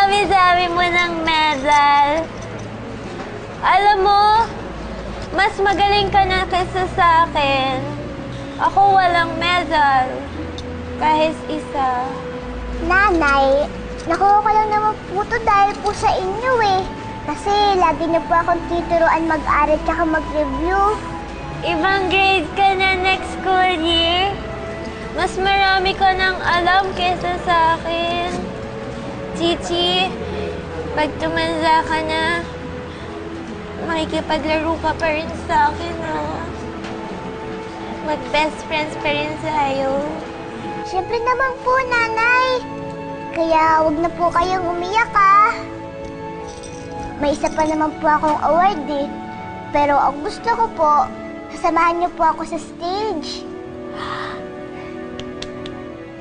dami-dami mo ng medal. Alam mo, mas magaling ka na kaysa sa akin. Ako walang medal. Kahit isa. Nanay, nakuha ko lang naman po ito dahil po sa inyo eh. Kasi lagi na po akong tuturuan mag-aral tsaka mag-review. Ibang grade ka na next school year. Mas marami ka nang alam kaysa sa akin. Chichi, pag tumanda ka na, makikipaglaro ka pa rin sa akin, no? Mag-best friends pa rin tayo. Siyempre naman po, Nanay. Kaya huwag na po kayong umiyak, ha? May isa pa naman po akong award, eh. Pero ang gusto ko po, sasamahan niyo po ako sa stage.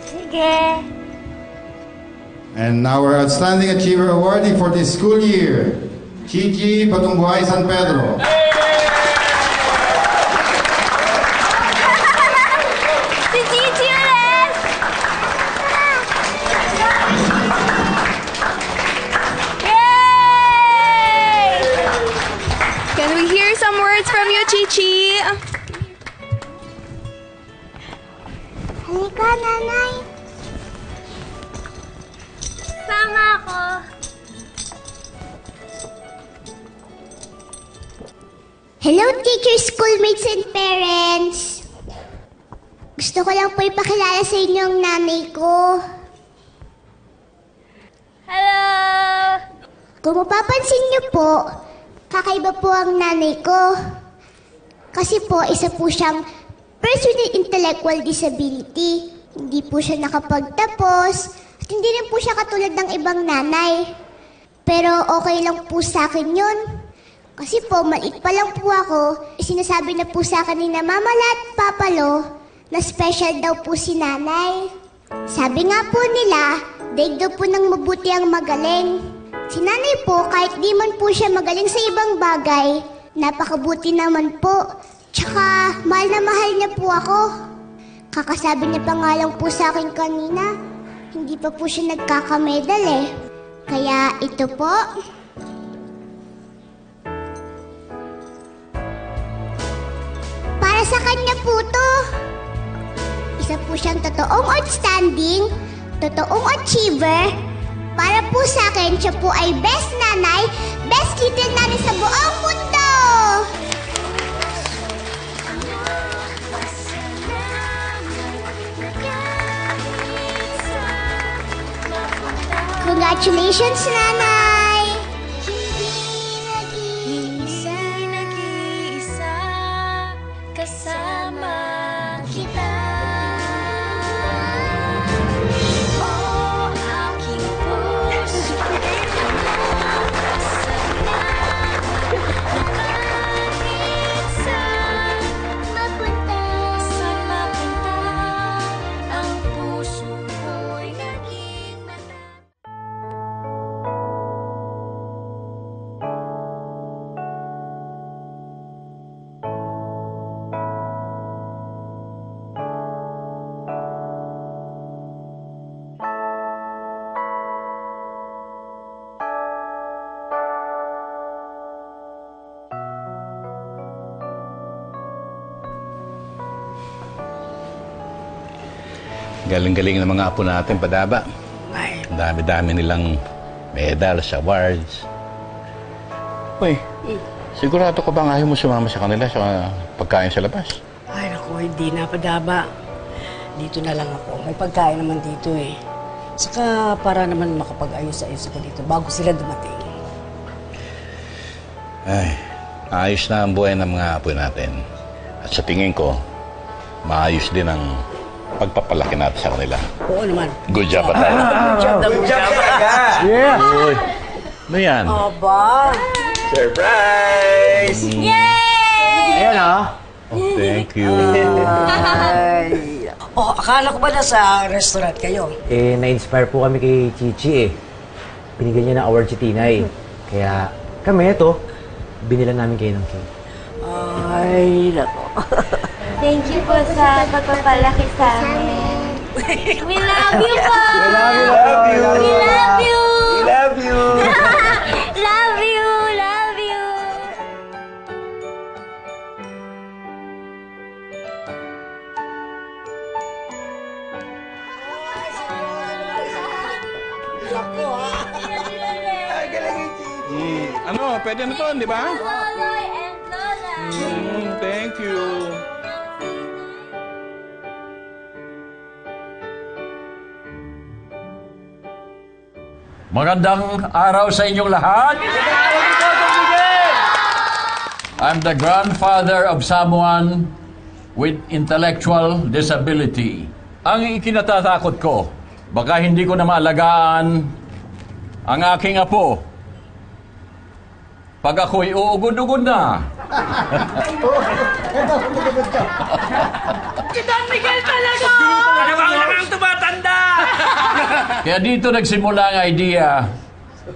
Sige. And our Outstanding Achiever awardee for this school year, Chichi Patungbuhay San Pedro. Si Chichi ulit! Yay! Can we hear some words from you, Chichi? Halika, Nanay. Sama ako. Hello, teachers, schoolmates, and parents. Gusto ko lang po ipakilala sa inyo ang nanay ko. Hello! Kung mapapansin niyo po, kakaiba po ang nanay ko. Kasi po, isa po siyang person with intellectual disability. Hindi po siya nakapagtapos at hindi rin po siya katulad ng ibang nanay. Pero okay lang po sa akin yun. Kasi po, maliit pa lang po ako, sinasabi na po sa akin ni na Mama La at Papa Lo na special daw po si nanay. Sabi nga po nila, daig daw po ng mabuti ang magaling. Si nanay po, kahit di man po siya magaling sa ibang bagay, napakabuti naman po. Tsaka, mahal na mahal niya po ako. Kakasabi niya pa nga lang po sa akin kanina, hindi pa po siya nagkakamedal eh. Kaya ito po. Para sa kanya po to. Isa po siyang totoong outstanding, totoong achiever. Para po sa akin, siya po ay best nanay, best little nanay sa buong mundo! Congratulations, Nanay! Hindi nag-iisa kasama kita. Oh, aking puso nakangit sa Mapunta. saan mapunta ang puso ko'y naging mata. Galing-galing ng mga apo natin, Padaba. Ay, ang dami-dami nilang medals, awards. Uy, sigurado ka bang ayaw mo sumama sa kanila sa pagkain sa labas? Ay, naku, hindi na, Padaba. Dito na lang ako. May pagkain naman dito eh. Saka para naman makapag-ayos-ayos ako dito bago sila dumating. Ay, ayos na ang buhay ng mga apo natin. At sa tingin ko, maayos din ang pagpapalaki natin sa kanila. Oo naman. Good job, Padaba. Good job talaga. Yeah! Uy, ano yan? Aba! Surprise! Yay! Ayan ah. Oh, thank you. Ay. Oh, akala ko ba nasa restaurant kayo? Eh, na-inspire po kami kay Chichi eh. Binigyan niya ng award si Tinay. Kaya kami ito, binilan namin kayo ng cake. Ay, nako. Thank you po sa pagpapalaki sa amin. We love you po! We love you! We love you! Love you! Love you! Love you! Ano, pwede na to, di ba? Loloy and Lola! Thank you. Magandang araw sa inyong lahat. I'm the grandfather of someone with intellectual disability. Ang ikinatatakot ko, baka hindi ko na maalagaan ang aking apo. Pag ako'y uugod-ugod na. Si Don Miguel talaga! Talagang tumatanda! Kaya dito nagsimula ang idea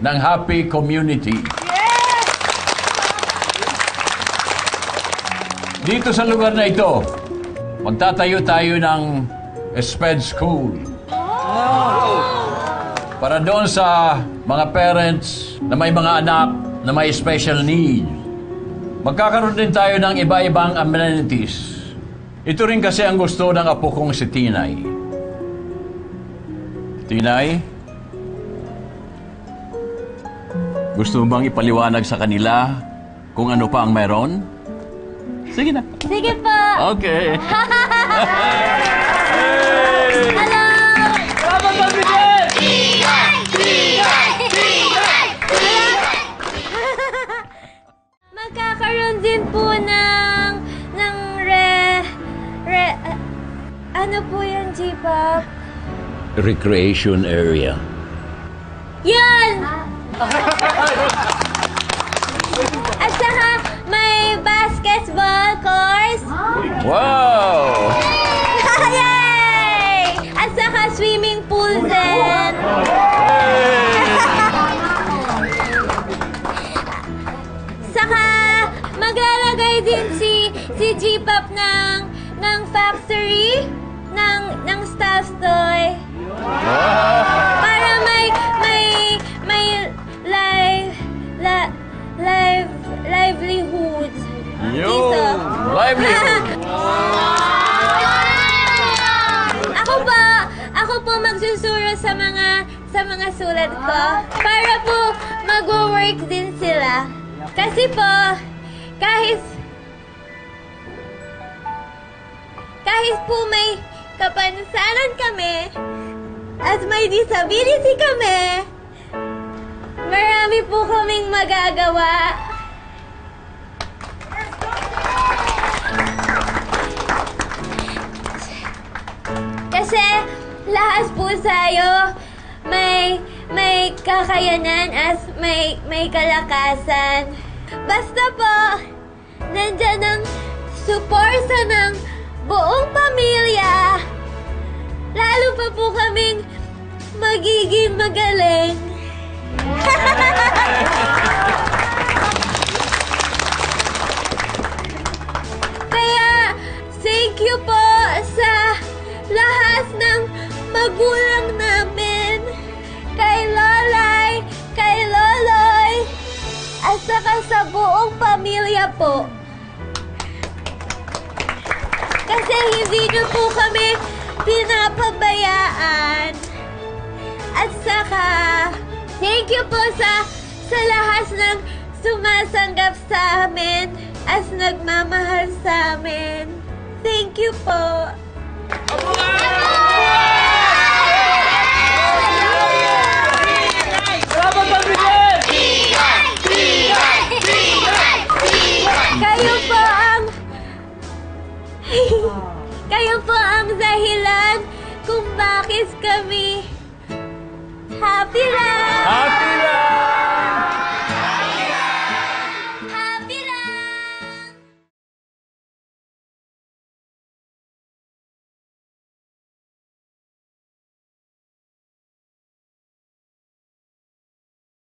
ng Happy Community. Dito sa lugar na ito, magtatayo tayo ng SPED School. Para doon sa mga parents na may mga anak na may special needs. Magkakaroon din tayo ng iba-ibang amenities. Ito rin kasi ang gusto ng apo kong si Tinay. Tinay, gusto mo bang ipaliwanag sa kanila kung ano pa ang meron? Sige na. Sige po! Okay. Hello! Magkakaroon din po ng ano po yan, G-Pop? Recreation area. Yan! At saka may basketball course. Wow! Yay! At saka swimming pool din. Saka maglalagay din si G-Pop ng factory ng staff toy. Para may livelihood. Dito. Livelihood. Ako po magsusuro sa mga sulat ko para po mag-work din sila. Kasi po kahit po may kapansanan kami at may disability kami, marami po kaming magagawa. Kasi lahat po tayo may kakayanan at may kalakasan. Basta po nandyan ang suporta ng buong pamilya, lalo pa po kaming magiging magaling. Kaya, thank you po sa lahat ng magulang namin, kay Lolay, kay Loloy, at saka sa buong pamilya po. Kasi hindi niyo po kami pinapabayaan. At saka, thank you po sa lahat ng sumasanggap sa amin at nagmamahal sa amin. Thank you po. Kayo po ang dahilan kung bakit kami happy lang.